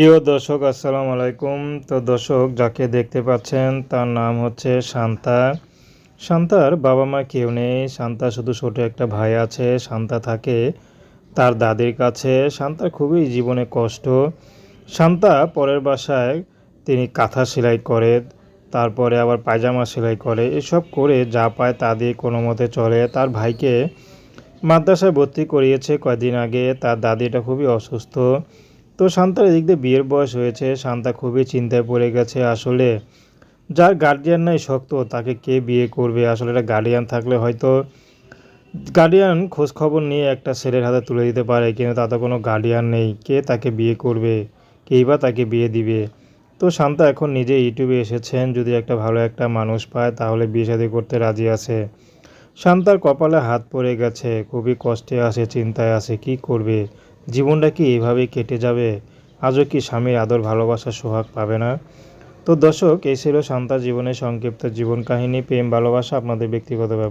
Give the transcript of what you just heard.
প্রিয় দর্শক আসসালামু আলাইকুম। তো দর্শক যাকে দেখতে পাচ্ছেন তার নাম হচ্ছে শান্তা। শান্তার বাবা মা কেউ নেই। শান্তা শুধু ছোট একটা ভাই আছে। শান্তা থাকে তার দাদির কাছে। শান্তার খুবই জীবনে কষ্ট। শান্তা পরের বাসায় তিনি কাঁথা সেলাই করে, তারপরে আবার পায়জামা সেলাই করে। এসব করে যা পায় তা দিয়ে কোনো মতে চলে। তার ভাইকে মাদ্রাসায় ভর্তি করিয়েছে কয়দিন আগে। তার দাদিটা খুবই অসুস্থ। তো শান্তার এদিক দিয়ে বিয়ের বয়স হয়েছে। শান্তা খুবই চিন্তায় পড়ে গেছে। আসলে যার গার্ডিয়ান নাই শক্ত তাকে কে বিয়ে করবে? আসলে একটা গার্ডিয়ান থাকলে হয়তো গার্ডিয়ান খোঁজ খবর নিয়ে একটা ছেলের হাতে তুলে দিতে পারে, কিন্তু তাতে কোনো গার্ডিয়ান নেই। কে তাকে বিয়ে করবে? কেই বা তাকে বিয়ে দিবে? তো শান্তা এখন নিজে ইউটিউবে এসেছেন, যদি একটা ভালো একটা মানুষ পায় তাহলে বিয়ে শাদী করতে রাজি আছে। শান্তার কপালে হাত পড়ে গেছে, খুবই কষ্টে আছে, চিন্তায় আছে, কি করবে? জীবনটা কি এভাবেই কেটে যাবে? আজও কি স্বামীর আদর ভালোবাসা সোহাগ পাবে না? তো দর্শক, এই ছিল শান্তার জীবনের সংক্ষিপ্ত জীবন কাহিনী, প্রেম ভালোবাসা, আপনাদের ব্যক্তিগত ব্যাপার।